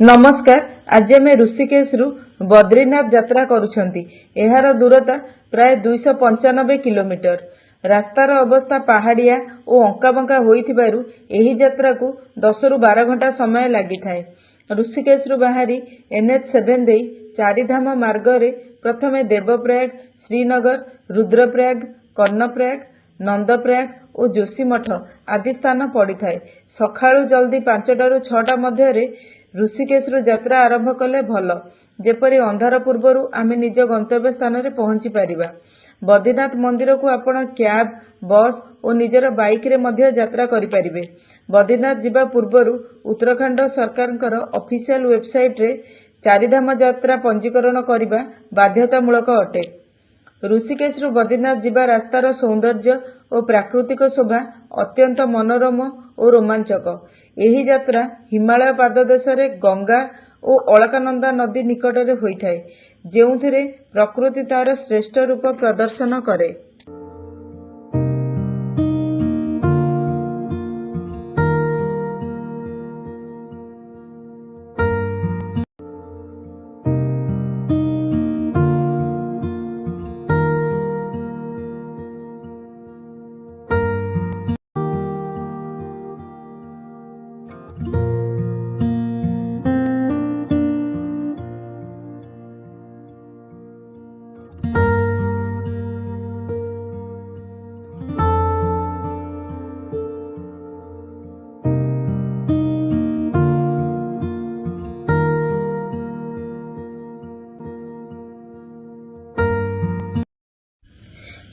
नमस्कार। आज आम ऋषिकेश रु बद्रीनाथ यात्रा करुछंती। एहार दूरता प्राय 295 किलोमीटर। रास्तार अवस्था पहाड़िया और अंकाबंका होइथिबारु एही यात्रा को 10 रु 12 घंटा समय लगी थाए। ऋषिकेश रु बाहरी NH7 देई चारिधाम मार्ग रे प्रथमे देवप्रयाग, श्रीनगर, रुद्रप्रयाग, कर्णप्रयाग, नंदप्रयाग और जोशीमठ आदि स्थान पड़ी थाए। सकाळु जल्दी 5टा रु 6टा मध्य ऋषिकेश रु यात्रा आरंभ कले भल, जेपरी अंधार पूर्वरु आमे निज गंतव्य स्थान रे पहुंची परिबा। बद्रीनाथ मंदिर को आपण कैब, बस और निजर बाइक रे मध्य यात्रा करि परिबे। बद्रीनाथ जिबा पूर्वरु उत्तराखंड सरकारकर ऑफिशियल वेबसाइट रे चारिधाम यात्रा पंजीकरण करिबा बाध्यतामूलक अटे। ऋषिकेश रु बद्रीनाथ जिबा रास्तार सौंदर्य और प्राकृतिक शोभा अत्यंत मनोरम और रोमांचक। एही यात्रा हिमालय पाददेश रे गंगा और अलकानंदा नदी निकट में होइथाए, जेउथिरे प्रकृति तार श्रेष्ठ रूप प्रदर्शन करे।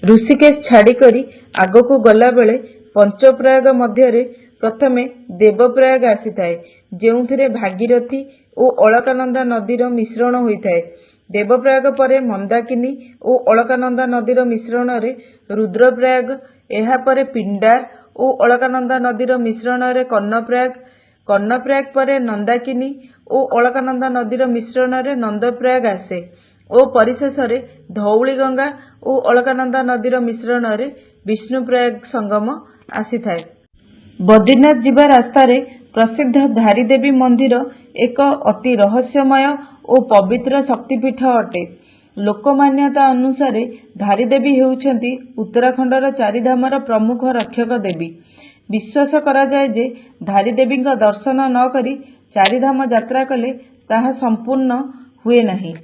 ऋषिकेश छाड़ीकरी आग को गला बेले पंचप्रयाग मध्य प्रथमे देवप्रयाग आसी थाए, जेउथिरे भागीरथी और अलकानंदा नदीर मिश्रण होइथाए। देवप्रयाग परे मंदाकिनी और अलकानंदा नदीर मिश्रण रे रुद्रप्रयाग, एहा परे पिंडार और अलकानंदा नदीर मिश्रण रे कर्णप्रयाग, कर्णप्रयाग परे नंदाकिनी और अलकानंदा नदीर मिश्रण रे नंदप्रयाग आसे और परिशेष रे धौली गंगा और अलकानंदा नदीर मिश्रण रे विष्णुप्रयाग संगम आसी थाए। बद्रीनाथ जिबा रास्ता रे प्रसिद्ध धारीदेवी मंदिर एक अति रहस्यमय और पवित्र शक्तिपीठ अटे। लोकमान्यता अनुसार धारीदेवी हेउछंती उत्तराखंडर चारिधामर प्रमुख रक्षक देवी। विश्वास करा जाए जे धारीदेवी दर्शन न करी चारिधाम यात्रा कले ताहा संपूर्ण हुए नहीं।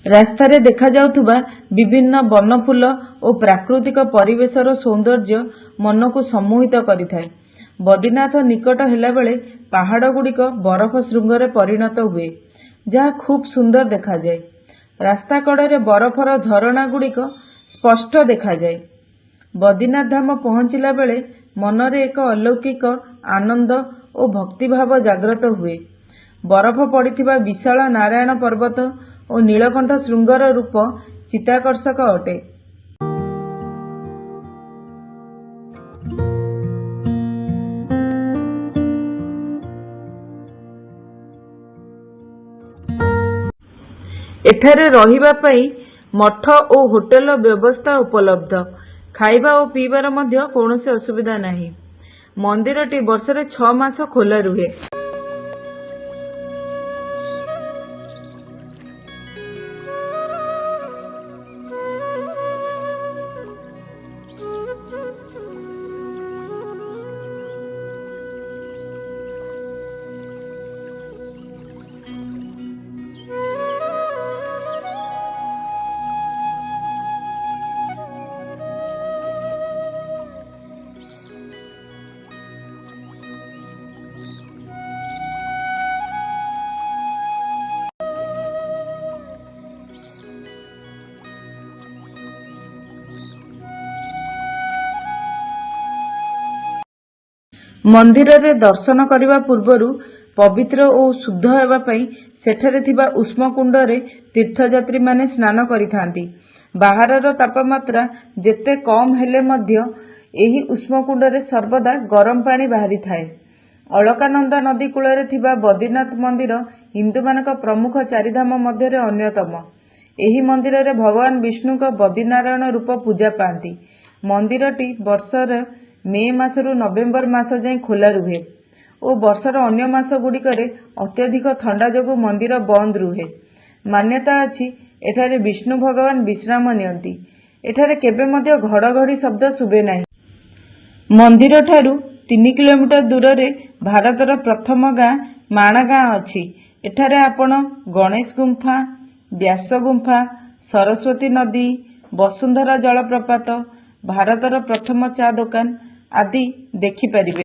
रास्तारे देखा जाउथुबा विभिन्न वनफुल और प्राकृतिक परिवेशर सौंदर्य मन को सम्मोहित करिथाए। बद्रीनाथ निकट हेला बेले पहाड़ गुड़िक बरफ श्रृंगरे परिणत हुए, जहाँ खूब सुंदर देखा जाए। रास्ता कड़े बरफर झरणा गुड़िक स्पष्ट देखा जाए। बद्रीनाथ धाम पहुंचला बेले मनरे एक अलौकिक आनंद और भक्तिभाव जाग्रत हुए। बरफ पड़िथिबा विशाल नारायण पर्वत और नीलकंठ श्रृंगर रूप चित्ताकर्षक अटे। एठारे रहिबा पई मठ और होटेल व्यवस्था उपलब्ध। खाइबा और पीबार मध्य कौनसी असुविधा नहीं। मंदिरटी वर्षरे 6 मास खोला रुहे। ମନ୍ଦିରରେ ଦର୍ଶନ କରିବା ପୂର୍ବରୁ ପବିତ୍ର ଓ ଶୁଦ୍ଧ ହେବା ପାଇଁ ସେଠାରେ ଥିବା ଉଷ୍ମ କୁଣ୍ଡରେ ତୀର୍ଥଯାତ୍ରୀମାନେ ସ୍ନାନ କରିଥାନ୍ତି। ବାହାରର ତାପମାତ୍ରା ଯେତେ କମ୍ ହେଲେ ମଧ୍ୟ ଏହି ଉଷ୍ମ କୁଣ୍ଡରେ ସର୍ବଦା ଗରମ ପାଣି ବାହାରିଥାଏ। ଅଳକାନନ୍ଦା ନଦୀ କୂଳରେ ଥିବା ବଦ୍ରିନାଥ ମନ୍ଦିର ହିନ୍ଦୁମାନଙ୍କ ପ୍ରମୁଖ ଚାରିଧାମ ମଧ୍ୟରେ ଅନ୍ୟତମ। ଏହି ମନ୍ଦିରରେ ଭଗବାନ ବିଷ୍ଣୁଙ୍କ ବଦ୍ରିନାରାୟଣ ରୂପ ପୂଜା ପାଆନ୍ତି। ମନ୍ଦିରଟି ବର୍ଷର ମେ ମାସରୁ ନଭେମ୍ବର ମାସ ଯାଏଁ ଖୋଲା ରୁହେ ଓ ବର୍ଷର ଅନ୍ୟ ମାସଗୁଡ଼ିକରେ ଅତ୍ୟଧିକ ଥଣ୍ଡା ଯୋଗୁଁ ମନ୍ଦିର ବନ୍ଦ ରୁହେ। ମାନ୍ୟତା ଅଛି ଏଠାରେ ବିଷ୍ଣୁ ଭଗବାନ ବିଶ୍ରାମ ନିଅନ୍ତି। ଏଠାରେ କେବେ ମଧ୍ୟ ଘଡ଼ଘଡ଼ି ଶବ୍ଦ ଶୁଭେ ନାହିଁ। ମନ୍ଦିରଠାରୁ 3 କିଲୋମିଟର ଦୂରରେ ଭାରତର ପ୍ରଥମ ଗାଁ ମାଣାଗାଁ ଅଛି। ଏଠାରେ ଆପଣ ଗଣେଶ ଗୁମ୍ଫା, ବ୍ୟାସ ଗୁମ୍ଫା, ସରସ୍ୱତୀ ନଦୀ, ବସୁନ୍ଧରା ଜଳପ୍ରପାତ, ଭାରତର ପ୍ରଥମ ଚା ଦୋକାନ ଆଦି ଦେଖିପାରିବେ।